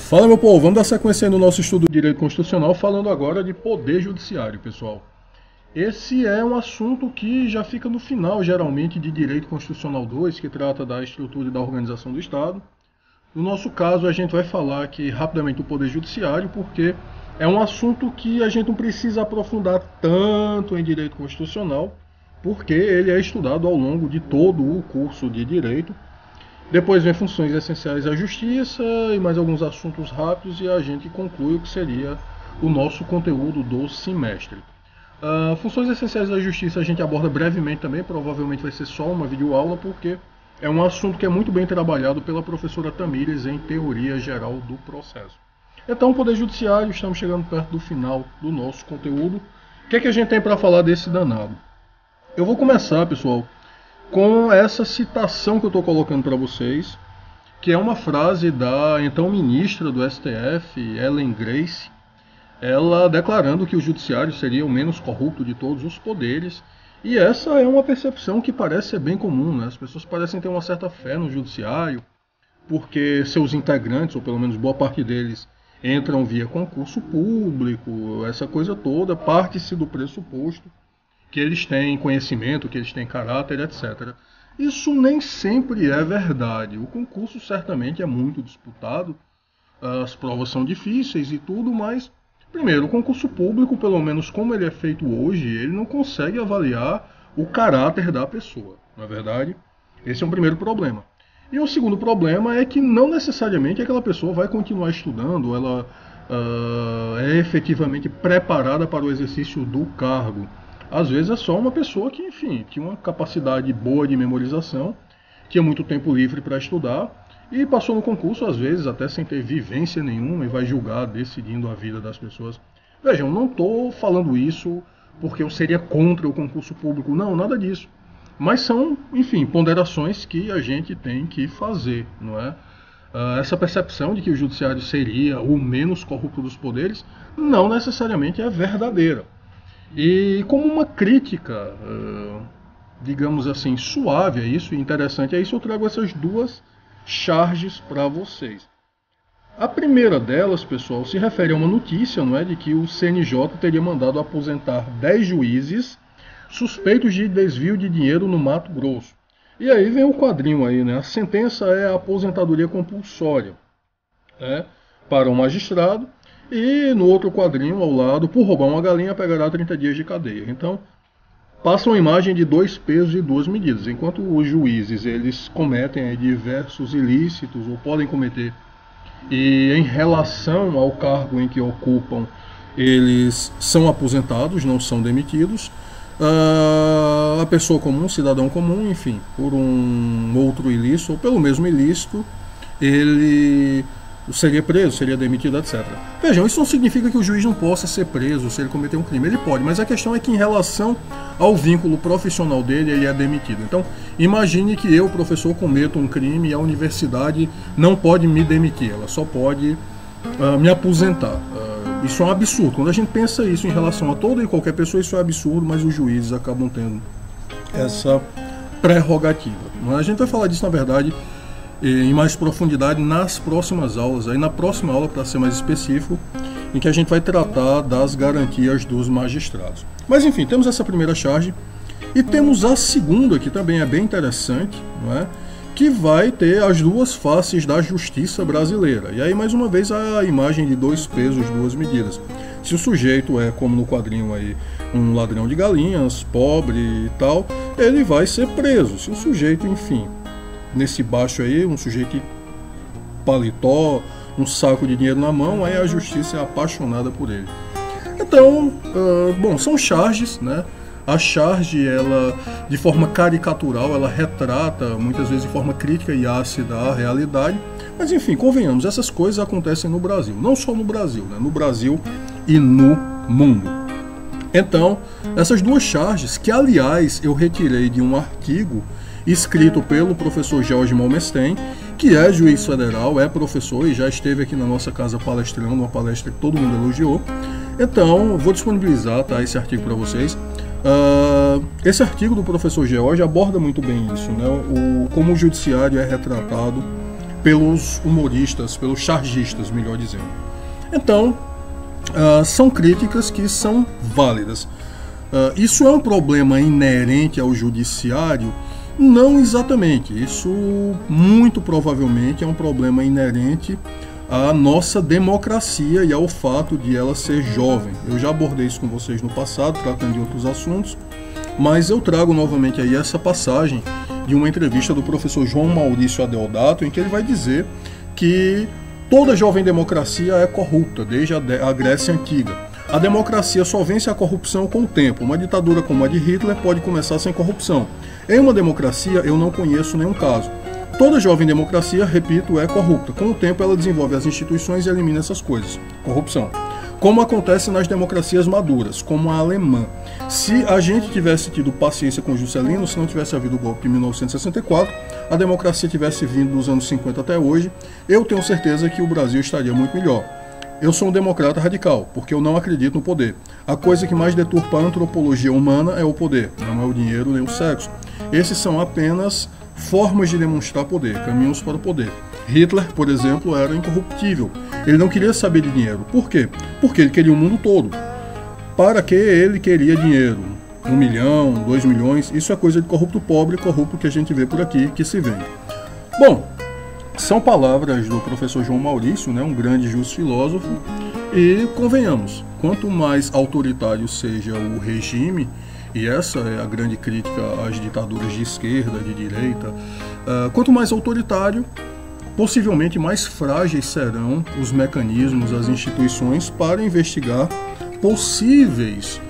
Fala, meu povo, vamos dar sequência aí no nosso estudo de direito constitucional, falando agora de poder judiciário, pessoal. Esse é um assunto que já fica no final, geralmente, de Direito Constitucional 2, que trata da estrutura e da organização do Estado. No nosso caso, a gente vai falar aqui rapidamente do poder judiciário, porque é um assunto que a gente não precisa aprofundar tanto em direito constitucional, porque ele é estudado ao longo de todo o curso de direito. Depois vem funções essenciais da justiça e mais alguns assuntos rápidos, e a gente conclui o que seria o nosso conteúdo do semestre. Funções essenciais da justiça a gente aborda brevemente também, provavelmente vai ser só uma videoaula, porque é um assunto que é muito bem trabalhado pela professora Tamires em Teoria Geral do Processo. Então, Poder Judiciário, estamos chegando perto do final do nosso conteúdo. O que é que a gente tem para falar desse danado? Eu vou começar, pessoal, com essa citação que eu estou colocando para vocês, que é uma frase da então ministra do STF, Ellen Grace, ela declarando que o judiciário seria o menos corrupto de todos os poderes. E essa é uma percepção que parece ser bem comum, né? As pessoas parecem ter uma certa fé no judiciário, porque seus integrantes, ou pelo menos boa parte deles, entram via concurso público, essa coisa toda, parte-se do pressuposto que eles têm conhecimento, que eles têm caráter, etc. Isso nem sempre é verdade. O concurso certamente é muito disputado, as provas são difíceis e tudo, mas, primeiro, o concurso público, pelo menos como ele é feito hoje, ele não consegue avaliar o caráter da pessoa, não é verdade? Esse é um primeiro problema. E o segundo problema é que não necessariamente aquela pessoa vai continuar estudando, ela é efetivamente preparada para o exercício do cargo. Às vezes é só uma pessoa que, enfim, tinha uma capacidade boa de memorização, tinha muito tempo livre para estudar e passou no concurso, às vezes, até sem ter vivência nenhuma, e vai julgar decidindo a vida das pessoas. Vejam, não estou falando isso porque eu seria contra o concurso público, não, nada disso. Mas são, enfim, ponderações que a gente tem que fazer, não é? Essa percepção de que o judiciário seria o menos corrupto dos poderes não necessariamente é verdadeira. E como uma crítica, digamos assim, suave a isso e interessante a isso, eu trago essas duas charges para vocês. A primeira delas, pessoal, se refere a uma notícia, não é, de que o CNJ teria mandado aposentar 10 juízes suspeitos de desvio de dinheiro no Mato Grosso. E aí vem o quadrinho aí, né? A sentença é a aposentadoria compulsória, né, para um magistrado. E no outro quadrinho, ao lado, por roubar uma galinha, pegará 30 dias de cadeia. Então, passa uma imagem de dois pesos e duas medidas. Enquanto os juízes eles cometem diversos ilícitos, ou podem cometer, e em relação ao cargo em que ocupam, eles são aposentados, não são demitidos, a pessoa comum, cidadão comum, enfim, por um outro ilícito, ou pelo mesmo ilícito, ele seria preso, seria demitido, etc. Vejam, isso não significa que o juiz não possa ser preso se ele cometer um crime. Ele pode, mas a questão é que em relação ao vínculo profissional dele, ele é demitido. Então, imagine que eu, professor, cometo um crime e a universidade não pode me demitir, ela só pode me aposentar. Isso é um absurdo. Quando a gente pensa isso em relação a toda e qualquer pessoa, isso é absurdo, mas os juízes acabam tendo essa prerrogativa. A gente vai falar disso, na verdade, em mais profundidade nas próximas aulas, aí na próxima aula, para ser mais específico, em que a gente vai tratar das garantias dos magistrados. Mas enfim, temos essa primeira charge e temos a segunda, que também é bem interessante, não é? Que vai ter as duas faces da justiça brasileira. E aí, mais uma vez, a imagem de dois pesos, duas medidas. Se o sujeito é, como no quadrinho aí, um ladrão de galinhas, pobre e tal, ele vai ser preso. Se o sujeito, enfim, nesse baixo aí, um sujeito paletó, um saco de dinheiro na mão, aí a justiça é apaixonada por ele. Então, bom, são charges, né? A charge, ela, de forma caricatural, ela retrata, muitas vezes de forma crítica e ácida, a realidade. Mas, enfim, convenhamos, essas coisas acontecem no Brasil. Não só no Brasil, né? No Brasil e no mundo. Então, essas duas charges, que, aliás, eu retirei de um artigo escrito pelo professor George Malmesteen, que é juiz federal, é professor e já esteve aqui na nossa casa palestrando, uma palestra que todo mundo elogiou. Então, vou disponibilizar, tá, esse artigo para vocês. Esse artigo do professor George aborda muito bem isso, né? Como o judiciário é retratado pelos humoristas, pelos chargistas, melhor dizendo. Então, são críticas que são válidas. Isso é um problema inerente ao judiciário? Não exatamente. Isso muito provavelmente é um problema inerente à nossa democracia e ao fato de ela ser jovem. Eu já abordei isso com vocês no passado, tratando de outros assuntos, mas eu trago novamente aí essa passagem de uma entrevista do professor João Maurício Adeodato, em que ele vai dizer que toda jovem democracia é corrupta, desde a Grécia Antiga. A democracia só vence a corrupção com o tempo. Uma ditadura como a de Hitler pode começar sem corrupção. Em uma democracia, eu não conheço nenhum caso. Toda jovem democracia, repito, é corrupta. Com o tempo, ela desenvolve as instituições e elimina essas coisas. Corrupção. Como acontece nas democracias maduras, como a alemã. Se a gente tivesse tido paciência com Juscelino, se não tivesse havido o golpe de 1964, a democracia tivesse vindo dos anos 50 até hoje, eu tenho certeza que o Brasil estaria muito melhor. Eu sou um democrata radical, porque eu não acredito no poder. A coisa que mais deturpa a antropologia humana é o poder, não é o dinheiro nem o sexo. Esses são apenas formas de demonstrar poder, caminhos para o poder. Hitler, por exemplo, era incorruptível. Ele não queria saber de dinheiro. Por quê? Porque ele queria o mundo todo. Para que ele queria dinheiro? 1 milhão, 2 milhões, isso é coisa de corrupto pobre, corrupto que a gente vê por aqui, que se vende. Bom, são palavras do professor João Maurício, né, um grande justo filósofo, e convenhamos, quanto mais autoritário seja o regime, e essa é a grande crítica às ditaduras de esquerda, de direita, quanto mais autoritário, possivelmente mais frágeis serão os mecanismos, as instituições para investigar possíveis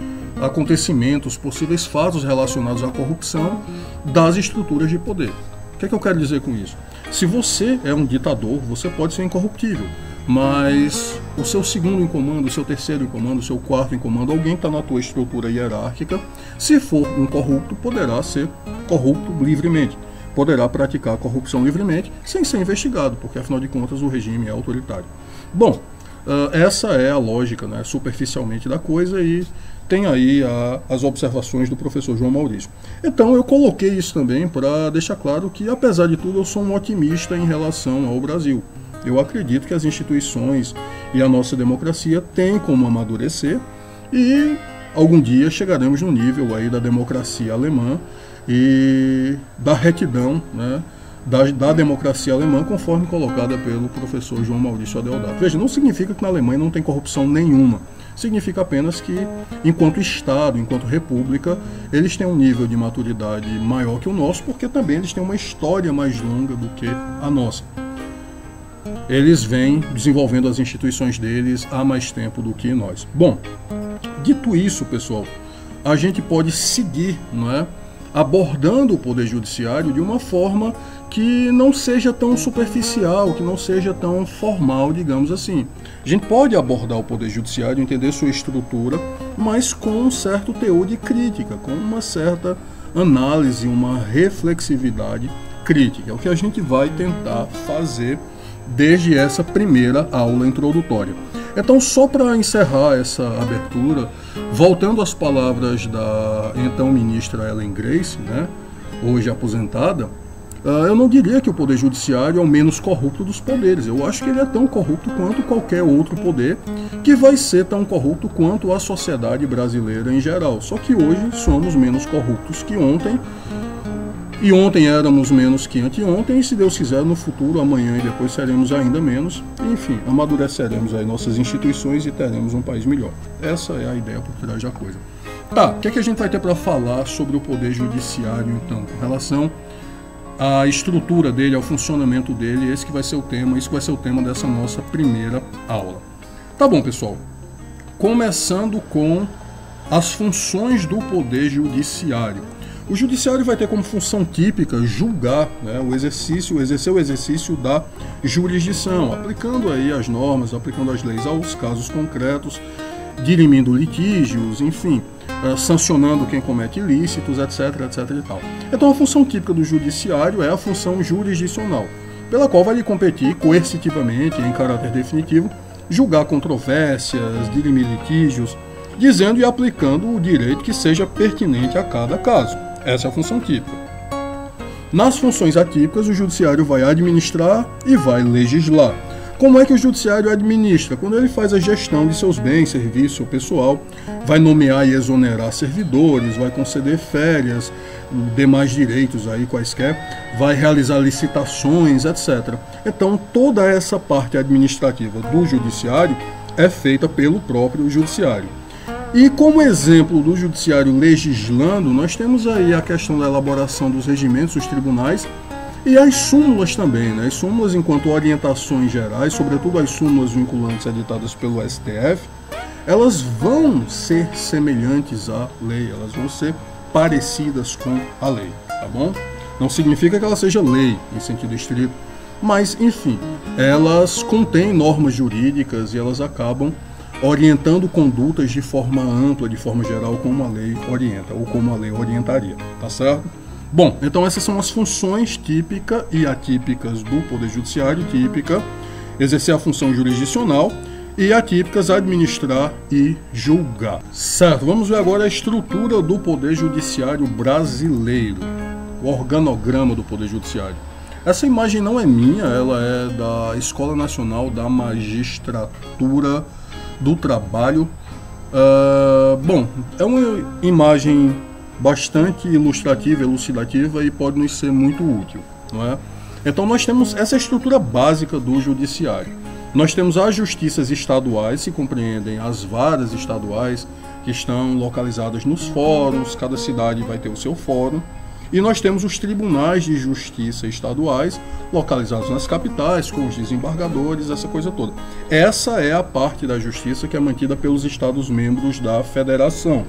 acontecimentos, possíveis fatos relacionados à corrupção das estruturas de poder. O que é que eu quero dizer com isso? Se você é um ditador, você pode ser incorruptível, mas o seu segundo em comando, o seu terceiro em comando, o seu quarto em comando, alguém que está na tua estrutura hierárquica, se for um corrupto, poderá ser corrupto livremente. Poderá praticar corrupção livremente sem ser investigado, porque afinal de contas o regime é autoritário. Bom, essa é a lógica, né, superficialmente da coisa, e tem aí as observações do professor João Maurício. Então eu coloquei isso também para deixar claro que, apesar de tudo, eu sou um otimista em relação ao Brasil. Eu acredito que as instituições e a nossa democracia têm como amadurecer e algum dia chegaremos no nível aí da democracia alemã e da retidão, né, da democracia alemã, conforme colocada pelo professor João Maurício Adeodato. Veja, não significa que na Alemanha não tem corrupção nenhuma. Significa apenas que, enquanto Estado, enquanto República, eles têm um nível de maturidade maior que o nosso, porque também eles têm uma história mais longa do que a nossa. Eles vêm desenvolvendo as instituições deles há mais tempo do que nós. Bom, dito isso, pessoal, a gente pode seguir, não é, abordando o Poder Judiciário de uma forma que não seja tão superficial, que não seja tão formal, digamos assim. A gente pode abordar o Poder Judiciário, entender sua estrutura, mas com um certo teor de crítica, com uma certa análise, uma reflexividade crítica. É o que a gente vai tentar fazer desde essa primeira aula introdutória. Então, só para encerrar essa abertura, voltando às palavras da então ministra Ellen Grace, né, hoje aposentada, eu não diria que o Poder Judiciário é o menos corrupto dos poderes. Eu acho que ele é tão corrupto quanto qualquer outro poder, que vai ser tão corrupto quanto a sociedade brasileira em geral. Só que hoje somos menos corruptos que ontem, e ontem éramos menos que anteontem, e se Deus quiser, no futuro, amanhã e depois seremos ainda menos. Enfim, amadureceremos aí nossas instituições e teremos um país melhor. Essa é a ideia por trás da coisa. Tá, o que é que a gente vai ter para falar sobre o Poder Judiciário, então, com relação à estrutura dele, ao funcionamento dele? Esse que vai ser o tema, isso vai ser o tema dessa nossa primeira aula. Tá bom, pessoal. Começando com as funções do Poder Judiciário. O Judiciário vai ter como função típica julgar, né, exercer o exercício da jurisdição, aplicando aí as normas, aplicando as leis aos casos concretos, dirimindo litígios, enfim, sancionando quem comete ilícitos, etc, etc e tal. Então a função típica do Judiciário é a função jurisdicional, pela qual vai lhe competir coercitivamente, em caráter definitivo, julgar controvérsias, dirimir litígios, dizendo e aplicando o direito que seja pertinente a cada caso. Essa é a função típica. Nas funções atípicas, o judiciário vai administrar e vai legislar. Como é que o judiciário administra? Quando ele faz a gestão de seus bens, serviço, seu pessoal, vai nomear e exonerar servidores, vai conceder férias, demais direitos aí quaisquer, vai realizar licitações, etc. Então, toda essa parte administrativa do judiciário é feita pelo próprio judiciário. E como exemplo do judiciário legislando, nós temos aí a questão da elaboração dos regimentos dos tribunais e as súmulas também, né? As súmulas enquanto orientações gerais, sobretudo as súmulas vinculantes editadas pelo STF, elas vão ser semelhantes à lei, elas vão ser parecidas com a lei, tá bom? Não significa que ela seja lei em sentido estrito, mas, enfim, elas contêm normas jurídicas e elas acabam orientando condutas de forma ampla, de forma geral, como a lei orienta, ou como a lei orientaria, tá certo? Bom, então essas são as funções típicas e atípicas do Poder Judiciário. Típica, exercer a função jurisdicional, e atípicas, administrar e julgar. Certo, vamos ver agora a estrutura do Poder Judiciário brasileiro, o organograma do Poder Judiciário. Essa imagem não é minha, ela é da Escola Nacional da Magistratura do Trabalho. Bom, é uma imagem bastante ilustrativa, elucidativa e pode nos ser muito útil, não é? Então nós temos essa estrutura básica do judiciário. Nós temos as justiças estaduais, se compreendem as varas estaduais que estão localizadas nos fóruns, cada cidade vai ter o seu fórum. E nós temos os tribunais de justiça estaduais, localizados nas capitais, com os desembargadores, essa coisa toda. Essa é a parte da justiça que é mantida pelos estados membros da federação.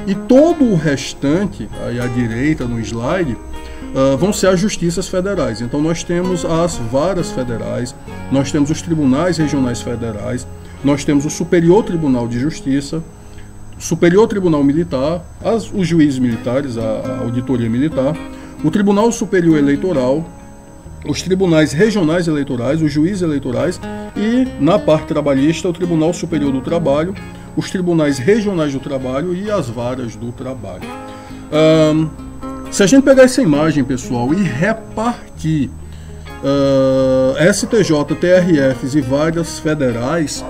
E todo o restante, aí à direita no slide, vão ser as justiças federais. Então nós temos as varas federais, nós temos os tribunais regionais federais, nós temos o Superior Tribunal de Justiça, Superior Tribunal Militar, os juízes militares, a auditoria militar, o Tribunal Superior Eleitoral, os tribunais regionais eleitorais, os juízes eleitorais e, na parte trabalhista, o Tribunal Superior do Trabalho, os tribunais regionais do trabalho e as varas do trabalho. Se a gente pegar essa imagem, pessoal, e repartir STJ, TRFs e varas federais,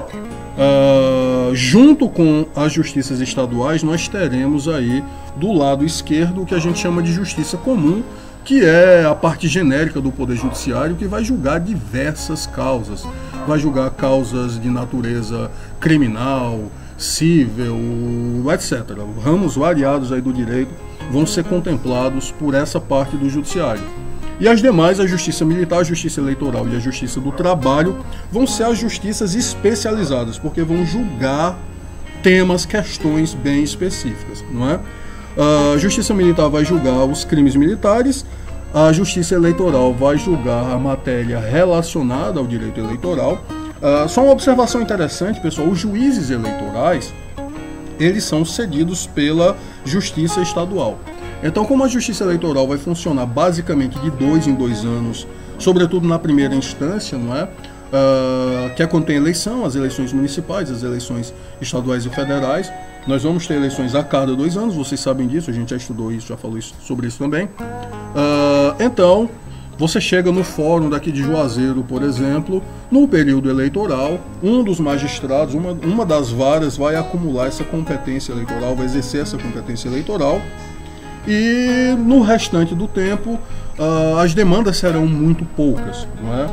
junto com as justiças estaduais, nós teremos aí do lado esquerdo o que a gente chama de justiça comum, que é a parte genérica do Poder Judiciário, que vai julgar diversas causas. Vai julgar causas de natureza criminal, civil, etc. Ramos variados aí do direito vão ser contemplados por essa parte do Judiciário. E as demais, a Justiça Militar, a Justiça Eleitoral e a Justiça do Trabalho, vão ser as justiças especializadas, porque vão julgar temas, questões bem específicas, não é? A Justiça Militar vai julgar os crimes militares, a Justiça Eleitoral vai julgar a matéria relacionada ao direito eleitoral. Só uma observação interessante, pessoal, os juízes eleitorais, eles são cedidos pela Justiça Estadual. Então, como a Justiça Eleitoral vai funcionar basicamente de 2 em 2 anos, sobretudo na primeira instância, não é? Que é quando tem eleição, as eleições municipais, as eleições estaduais e federais. Nós vamos ter eleições a cada 2 anos, vocês sabem disso, a gente já estudou isso, já falou sobre isso também. Então, você chega no fórum daqui de Juazeiro, por exemplo, no período eleitoral, um dos magistrados, uma das varas vai acumular essa competência eleitoral, vai exercer essa competência eleitoral, e no restante do tempo as demandas serão muito poucas, não é?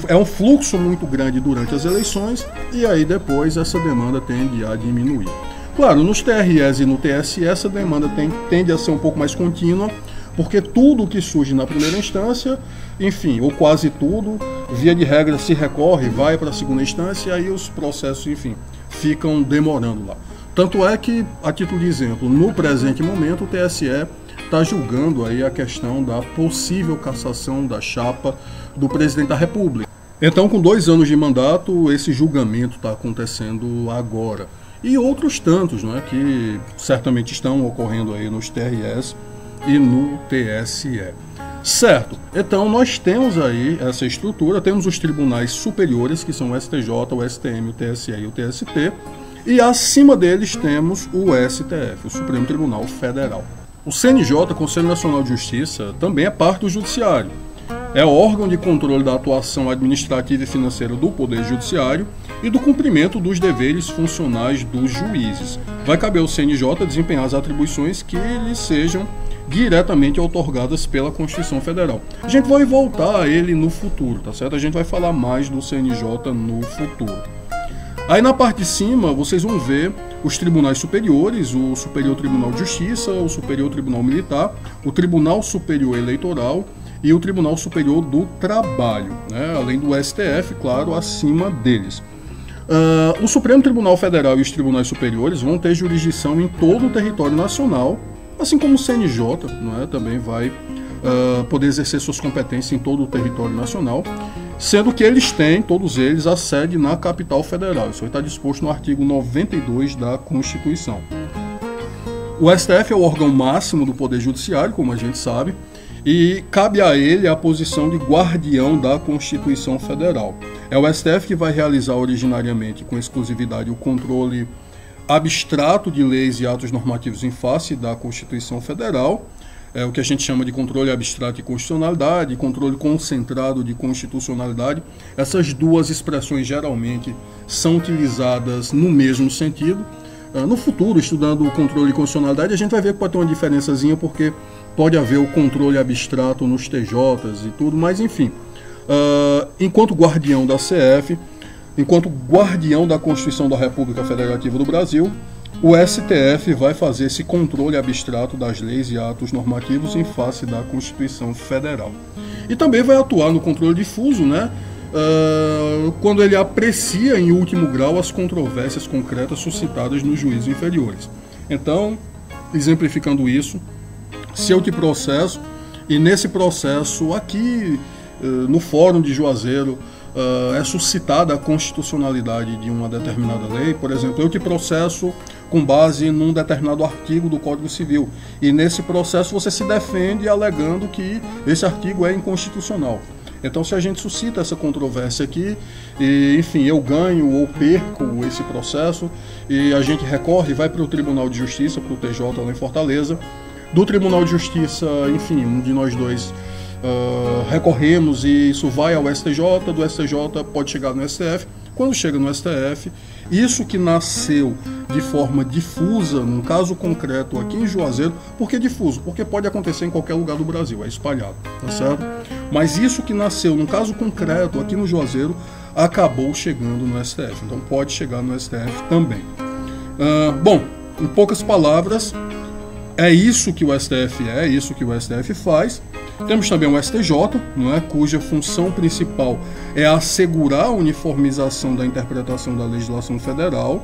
É um fluxo muito grande durante as eleições e aí depois essa demanda tende a diminuir. Claro, nos TREs e no TSE essa demanda tende a ser um pouco mais contínua, porque tudo que surge na primeira instância, enfim, ou quase tudo, via de regra se recorre, vai para a segunda instância e aí os processos, enfim, ficam demorando lá. Tanto é que, a título de exemplo, no presente momento o TSE está julgando aí a questão da possível cassação da chapa do presidente da República. Então, com 2 anos de mandato, esse julgamento está acontecendo agora. E outros tantos, não é, que certamente estão ocorrendo aí nos TREs e no TSE. Certo, então nós temos aí essa estrutura, temos os tribunais superiores, que são o STJ, o STM, o TSE e o TST, e acima deles temos o STF, o Supremo Tribunal Federal. O CNJ, Conselho Nacional de Justiça, também é parte do Judiciário. É órgão de controle da atuação administrativa e financeira do Poder Judiciário e do cumprimento dos deveres funcionais dos juízes. Vai caber ao CNJ desempenhar as atribuições que lhe sejam diretamente outorgadas pela Constituição Federal. A gente vai voltar a ele no futuro, tá certo? A gente vai falar mais do CNJ no futuro. Aí na parte de cima vocês vão ver os tribunais superiores, o Superior Tribunal de Justiça, o Superior Tribunal Militar, o Tribunal Superior Eleitoral e o Tribunal Superior do Trabalho, né? Além do STF, claro, acima deles. O Supremo Tribunal Federal e os tribunais superiores vão ter jurisdição em todo o território nacional, assim como o CNJ, né, também vai poder exercer suas competências em todo o território nacional, sendo que eles têm, todos eles, a sede na capital federal. Isso está disposto no artigo 92 da Constituição. O STF é o órgão máximo do Poder Judiciário, como a gente sabe, e cabe a ele a posição de guardião da Constituição Federal. É o STF que vai realizar originariamente, com exclusividade, o controle abstrato de leis e atos normativos em face da Constituição Federal, o que a gente chama de controle abstrato de constitucionalidade, controle concentrado de constitucionalidade. Essas duas expressões geralmente são utilizadas no mesmo sentido. No futuro, estudando o controle de constitucionalidade, a gente vai ver que pode ter uma diferençazinha, porque pode haver o controle abstrato nos TJs e tudo, mas enfim, enquanto guardião da CF, enquanto guardião da Constituição da República Federativa do Brasil, o STF vai fazer esse controle abstrato das leis e atos normativos em face da Constituição Federal. E também vai atuar no controle difuso, né? Quando ele aprecia em último grau as controvérsias concretas suscitadas nos juízos inferiores. Então, exemplificando isso, se eu te processo, e nesse processo aqui no Fórum de Juazeiro é suscitada a constitucionalidade de uma determinada lei, por exemplo, eu te processo com base num determinado artigo do Código Civil, e nesse processo você se defende alegando que esse artigo é inconstitucional. Então, se a gente suscita essa controvérsia aqui, e, enfim, eu ganho ou perco esse processo, e a gente recorre, vai para o Tribunal de Justiça, para o TJ lá em Fortaleza, do Tribunal de Justiça, enfim, um de nós dois recorremos e isso vai ao STJ, do STJ pode chegar no STF. Quando chega no STF, isso que nasceu de forma difusa, num caso concreto aqui em Juazeiro, por que difuso? Porque pode acontecer em qualquer lugar do Brasil, é espalhado, tá certo? Mas isso que nasceu num caso concreto aqui no Juazeiro, acabou chegando no STF, então pode chegar no STF também. Bom, em poucas palavras, é isso que o STF é isso que o STF faz. Temos também o STJ, não é, cuja função principal é assegurar a uniformização da interpretação da legislação federal.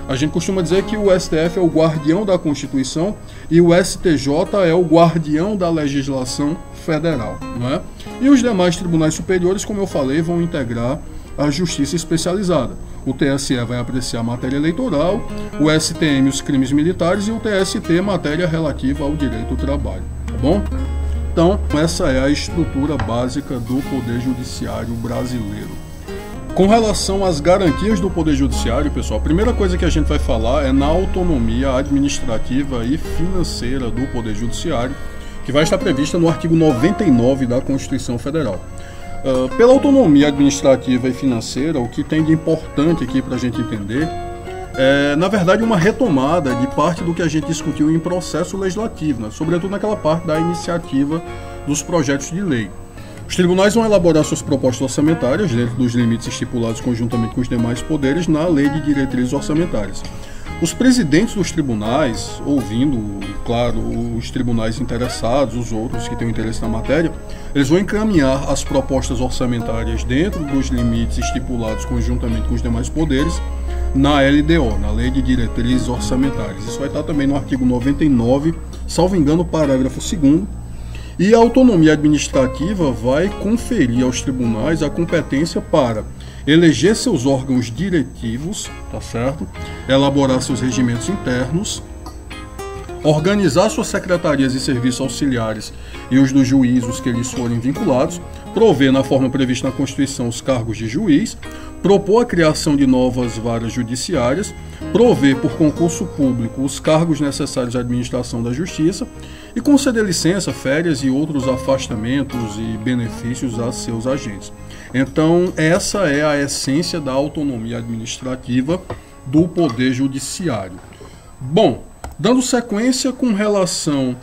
A gente costuma dizer que o STF é o guardião da Constituição e o STJ é o guardião da legislação federal, não é? E os demais tribunais superiores, como eu falei, vão integrar a justiça especializada. O TSE vai apreciar a matéria eleitoral, o STM os crimes militares e o TST matéria relativa ao direito do trabalho, tá bom? Então, essa é a estrutura básica do Poder Judiciário brasileiro. Com relação às garantias do Poder Judiciário, pessoal, a primeira coisa que a gente vai falar é na autonomia administrativa e financeira do Poder Judiciário, que vai estar prevista no artigo 99 da Constituição Federal. Pela autonomia administrativa e financeira, o que tem de importante aqui para a gente entender é, na verdade, uma retomada de parte do que a gente discutiu em processo legislativo, né? Sobretudo naquela parte da iniciativa dos projetos de lei. Os tribunais vão elaborar suas propostas orçamentárias dentro dos limites estipulados conjuntamente com os demais poderes na Lei de Diretrizes Orçamentárias. Os presidentes dos tribunais, ouvindo, claro, os tribunais interessados, os outros que têm interesse na matéria, eles vão encaminhar as propostas orçamentárias dentro dos limites estipulados conjuntamente com os demais poderes na LDO, na Lei de Diretrizes Orçamentárias. Isso vai estar também no artigo 99, salvo engano, parágrafo 2º. E a autonomia administrativa vai conferir aos tribunais a competência para eleger seus órgãos diretivos, tá certo? Elaborar seus regimentos internos, organizar suas secretarias e serviços auxiliares e os dos juízos que eles forem vinculados, prover, na forma prevista na Constituição, os cargos de juiz, propor a criação de novas varas judiciárias, prover por concurso público os cargos necessários à administração da justiça e conceder licença, férias e outros afastamentos e benefícios a seus agentes. Então, essa é a essência da autonomia administrativa do Poder Judiciário. Bom, dando sequência com relação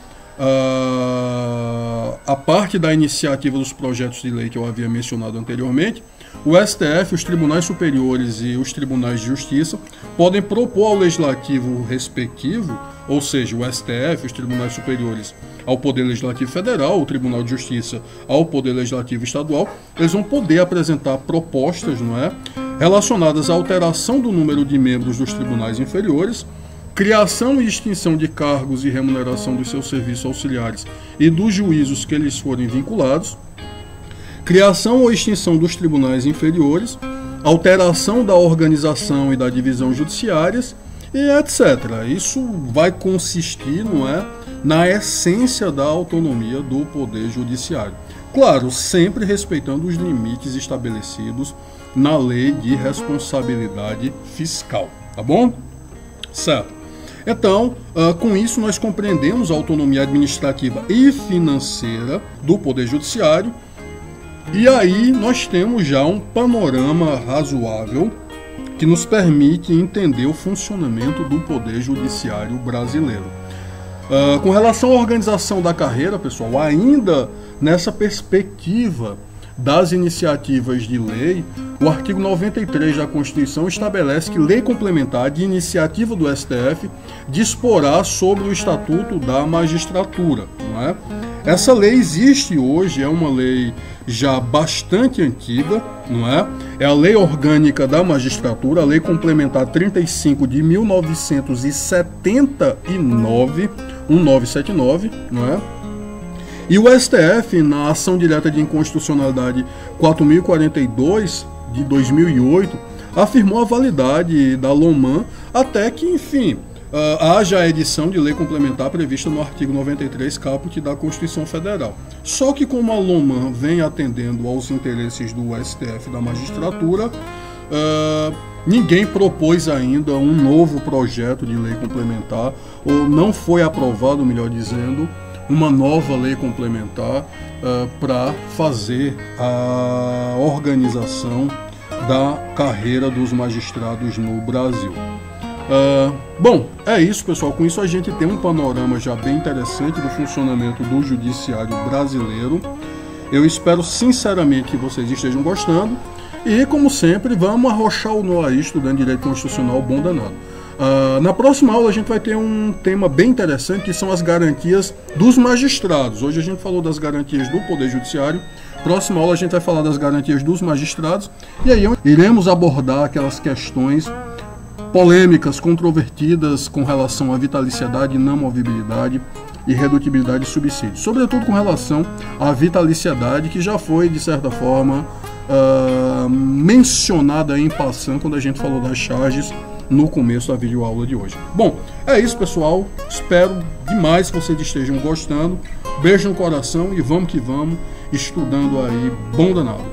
a parte da iniciativa dos projetos de lei que eu havia mencionado anteriormente, o STF, os tribunais superiores e os tribunais de justiça podem propor ao legislativo respectivo, ou seja, o STF, os tribunais superiores ao Poder Legislativo Federal, o Tribunal de Justiça ao Poder Legislativo Estadual, eles vão poder apresentar propostas, não é, relacionadas à alteração do número de membros dos tribunais inferiores, criação e extinção de cargos e remuneração dos seus serviços auxiliares e dos juízos que eles forem vinculados, criação ou extinção dos tribunais inferiores, alteração da organização e da divisão judiciárias e etc. Isso vai consistir, não é, na essência da autonomia do Poder Judiciário. Claro, sempre respeitando os limites estabelecidos na Lei de Responsabilidade Fiscal, tá bom? Certo. Então, com isso nós compreendemos a autonomia administrativa e financeira do Poder Judiciário, e aí nós temos já um panorama razoável que nos permite entender o funcionamento do Poder Judiciário brasileiro. Com relação à organização da carreira, pessoal, ainda nessa perspectiva das iniciativas de lei, o artigo 93 da Constituição estabelece que lei complementar de iniciativa do STF disporá sobre o Estatuto da Magistratura, não é? Essa lei existe hoje, é uma lei já bastante antiga, não é? É a Lei Orgânica da Magistratura, a Lei Complementar 35 de 1979, 1979, não é? E o STF, na ação direta de inconstitucionalidade 4042 de 2008, afirmou a validade da LOMAN até que, enfim, haja a edição de lei complementar prevista no artigo 93 caput da Constituição Federal. Só que como a LOMAN vem atendendo aos interesses do STF da magistratura, ninguém propôs ainda um novo projeto de lei complementar, ou não foi aprovado, melhor dizendo, uma nova lei complementar para fazer a organização da carreira dos magistrados no Brasil. Bom, é isso, pessoal. Com isso a gente tem um panorama já bem interessante do funcionamento do judiciário brasileiro. Eu espero sinceramente que vocês estejam gostando e, como sempre, vamos arrochar o nó aí estudando direito constitucional bom danado. Na próxima aula a gente vai ter um tema bem interessante, que são as garantias dos magistrados. Hoje a gente falou das garantias do Poder Judiciário. Próxima aula a gente vai falar das garantias dos magistrados. E aí iremos abordar aquelas questões polêmicas, controvertidas com relação à vitaliciedade, inamovibilidade e redutibilidade de subsídios. Sobretudo com relação à vitaliciedade, que já foi, de certa forma, mencionada em passant quando a gente falou das charges no começo da videoaula de hoje. Bom, é isso, pessoal. Espero demais que vocês estejam gostando. Beijo no coração e vamos que vamos, estudando aí bom danado.